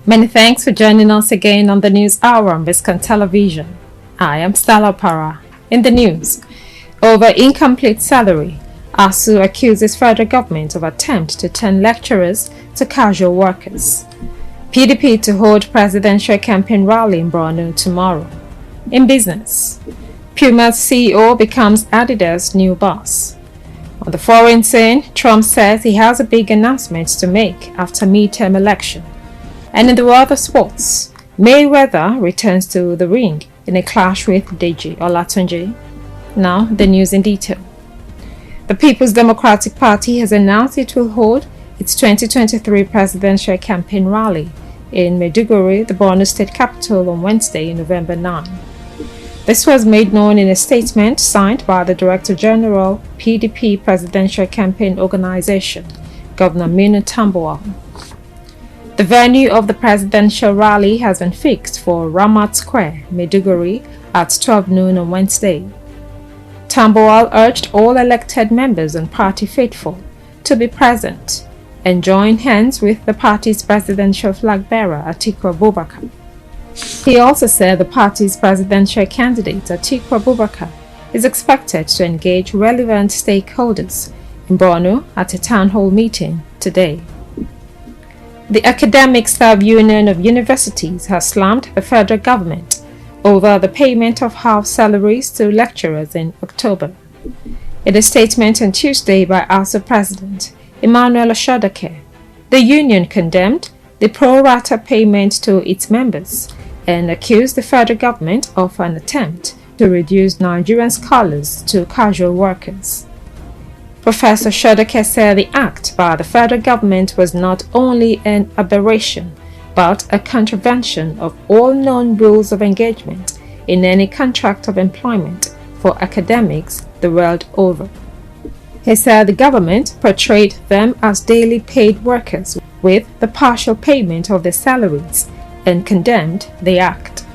Many thanks for joining us again on the News Hour on BISCONTV Television. I am Stella Para. In the news, over incomplete salary, ASU accuses federal government of attempt to turn lecturers to casual workers. PDP to hold presidential campaign rally in Borno tomorrow. In business, Puma's CEO becomes Adidas' new boss. On the foreign scene, Trump says he has a big announcement to make after midterm election. And in the world of sports, Mayweather returns to the ring in a clash with Deji Olatunji. Now, the news in detail. The People's Democratic Party has announced it will hold its 2023 presidential campaign rally in Maiduguri, the Borno state capital, on Wednesday, November 9. This was made known in a statement signed by the Director General, PDP Presidential Campaign Organization, Governor Minu Tambuwal. The venue of the presidential rally has been fixed for Ramat Square, Maiduguri, at 12 noon on Wednesday. Tambuwal urged all elected members and party faithful to be present and join hands with the party's presidential flag bearer, Atiku Abubakar. He also said the party's presidential candidate, Atiku Abubakar, is expected to engage relevant stakeholders in Borno at a town hall meeting today. The Academic Staff Union of Universities has slammed the federal government over the payment of half salaries to lecturers in October. In a statement on Tuesday by ASU President Emmanuel Oshodake, the union condemned the pro-rata payment to its members and accused the federal government of an attempt to reduce Nigerian scholars to casual workers. Professor Oshodake said the act by the federal government was not only an aberration, but a contravention of all known rules of engagement in any contract of employment for academics the world over. He said the government portrayed them as daily paid workers with the partial payment of their salaries and condemned the act.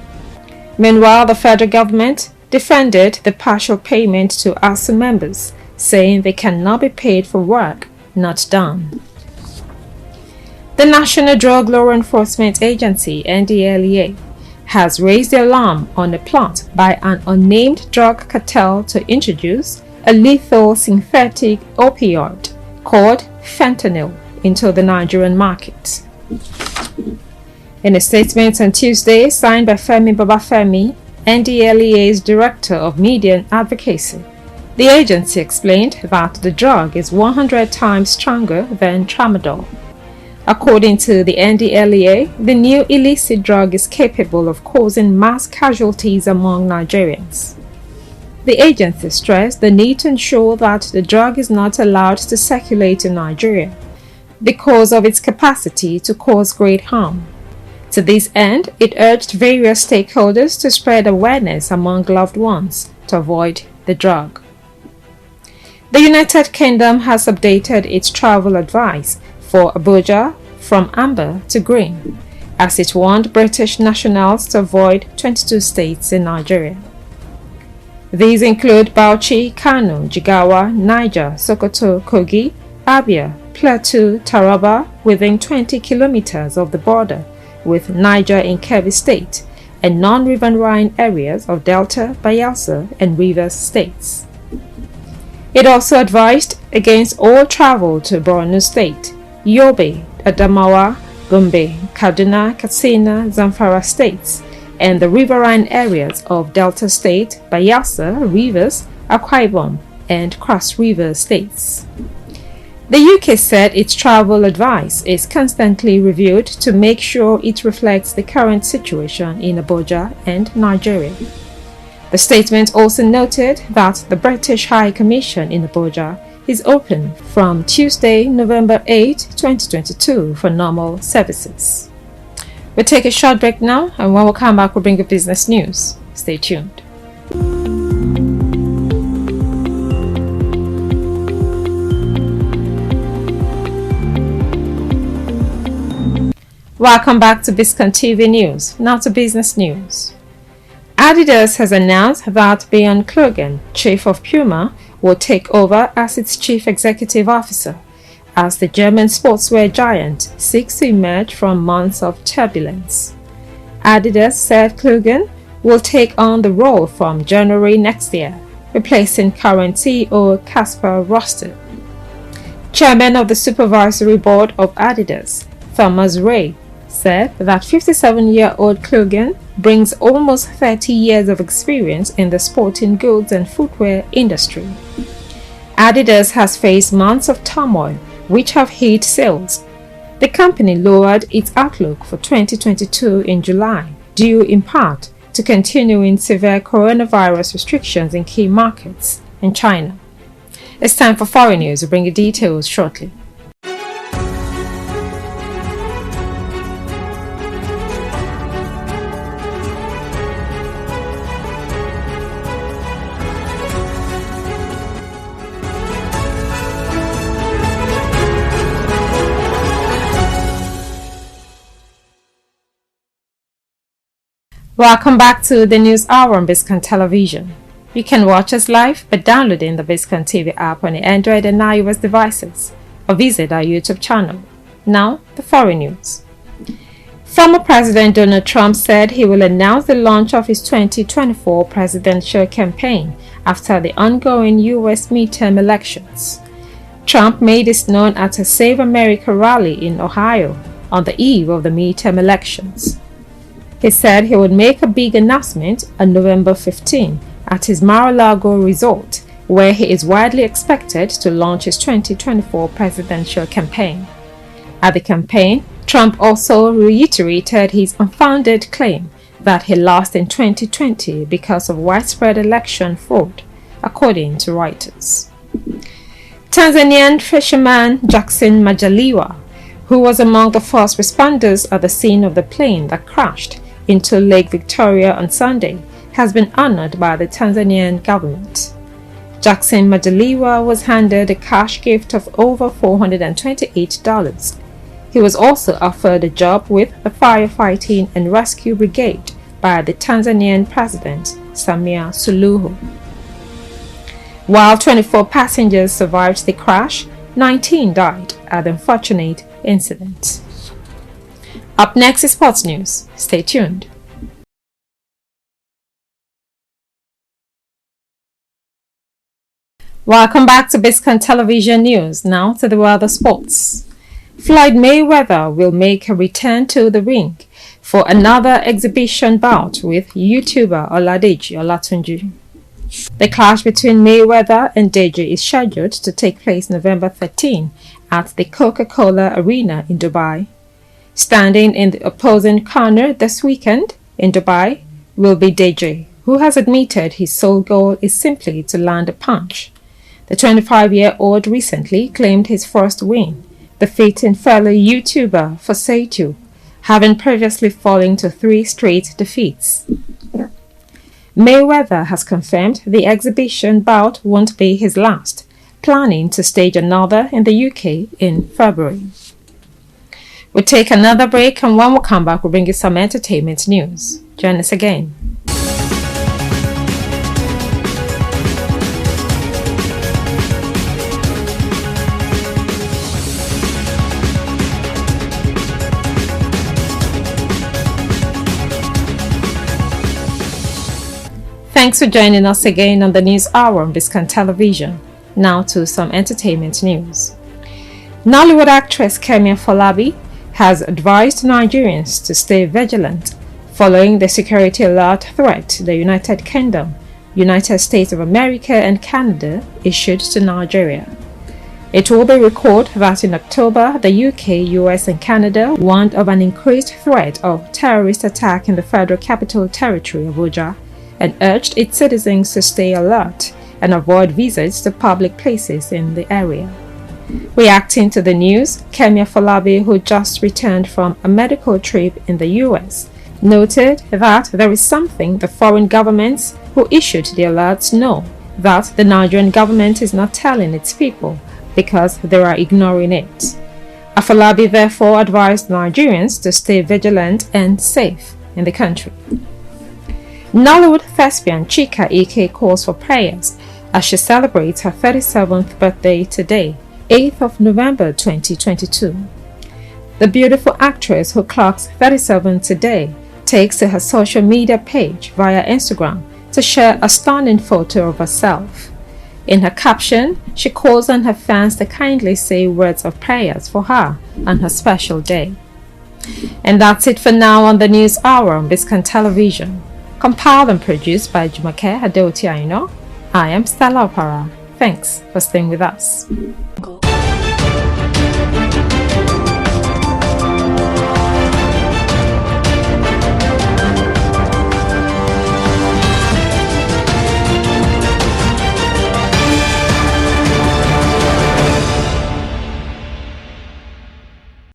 Meanwhile, the federal government defended the partial payment to ASU members, saying they cannot be paid for work not done. The National Drug Law Enforcement Agency, NDLEA, has raised the alarm on a plot by an unnamed drug cartel to introduce a lethal synthetic opioid called fentanyl into the Nigerian market. In a statement on Tuesday signed by Femi Babafemi, NDLEA's Director of Media and Advocacy, the agency explained that the drug is 100 times stronger than tramadol. According to the NDLEA, the new illicit drug is capable of causing mass casualties among Nigerians. The agency stressed the need to ensure that the drug is not allowed to circulate in Nigeria because of its capacity to cause great harm. To this end, it urged various stakeholders to spread awareness among loved ones to avoid the drug. The United Kingdom has updated its travel advice for Abuja from amber to green, as it warned British nationals to avoid 22 states in Nigeria. These include Bauchi, Kano, Jigawa, Niger, Sokoto, Kogi, Abia, Plateau, Taraba, within 20 kilometers of the border with Niger in Kebbi State, and non-riverine areas of Delta, Bayelsa, and Rivers states. It also advised against all travel to Borno State, Yobe, Adamawa, Gombe, Kaduna, Katsina, Zamfara states, and the riverine areas of Delta State, Bayelsa, Rivers, Akwa Ibom, and Cross River states. The UK said its travel advice is constantly reviewed to make sure it reflects the current situation in Abuja and Nigeria. The statement also noted that the British High Commission in Abuja is open from Tuesday, November 8, 2022 for normal services. We'll take a short break now, and when we come back, we'll bring you business news. Stay tuned. Welcome back to BISCONTV News. Now to business news. Adidas has announced that Bjorn Klogen, chief of Puma, will take over as its chief executive officer as the German sportswear giant seeks to emerge from months of turbulence. Adidas said Klugen will take on the role from January next year, replacing current CEO Kasper Roster. Chairman of the Supervisory Board of Adidas, Thomas Ray, said that 57-year-old Klugen brings almost 30 years of experience in the sporting goods and footwear industry. Adidas has faced months of turmoil which have hit sales. The company lowered its outlook for 2022 in July, due in part to continuing severe coronavirus restrictions in key markets in China. It's time for foreign news. We'll bring you details shortly. Welcome back to the News Hour on BISCONT Television. You can watch us live by downloading the BISCONT TV app on your Android and iOS devices, or visit our YouTube channel. Now, the foreign news. Former President Donald Trump said he will announce the launch of his 2024 presidential campaign after the ongoing U.S. midterm elections. Trump made this known at a Save America rally in Ohio on the eve of the midterm elections. He said he would make a big announcement on November 15 at his Mar-a-Lago resort, where he is widely expected to launch his 2024 presidential campaign. At the campaign, Trump also reiterated his unfounded claim that he lost in 2020 because of widespread election fraud, according to Reuters. Tanzanian fisherman Jackson Majaliwa, who was among the first responders at the scene of the plane that crashed into Lake Victoria on Sunday, has been honored by the Tanzanian government. Jackson Majaliwa was handed a cash gift of over $428. He was also offered a job with the Firefighting and Rescue Brigade by the Tanzanian President Samia Suluhu. While 24 passengers survived the crash, 19 died at the unfortunate incident. Up next is sports news. Stay tuned. Welcome back to BISCONT Television News. Now to the world of sports. Floyd Mayweather will make a return to the ring for another exhibition bout with YouTuber Oladeji Olatunji. The clash between Mayweather and Deji is scheduled to take place November 13 at the Coca-Cola Arena in Dubai. Standing in the opposing corner this weekend in Dubai will be Deji, who has admitted his sole goal is simply to land a punch. The 25-year-old recently claimed his first win, defeating fellow YouTuber Fosaitu, having previously fallen to 3 straight defeats. Mayweather has confirmed the exhibition bout won't be his last, planning to stage another in the UK in February. We'll take another break, and when we come back, we'll bring you some entertainment news. Join us again. Thanks for joining us again on the News Hour on BISCONT Television. Now to some entertainment news. Nollywood actress Kemi Afolabi has advised Nigerians to stay vigilant following the security alert threat the United Kingdom, United States of America and Canada issued to Nigeria. It will be recalled that in October, the UK, US and Canada warned of an increased threat of terrorist attack in the Federal Capital Territory, Abuja, and urged its citizens to stay alert and avoid visits to public places in the area. Reacting to the news, Kemi Afolabi, who just returned from a medical trip in the US, noted that there is something the foreign governments who issued the alerts know that the Nigerian government is not telling its people because they are ignoring it. Afolabi therefore advised Nigerians to stay vigilant and safe in the country. Nollywood thespian Chika Ike calls for prayers as she celebrates her 37th birthday today, 8th of November 2022. The beautiful actress, who clocks 37 today, takes to her social media page via Instagram to share a stunning photo of herself. In her caption, she calls on her fans to kindly say words of prayers for her on her special day. And that's it for now on the News Hour on BISCON Television. Compiled and produced by Jumake Adeoti Aino. I am Stella Opara. Thanks for staying with us.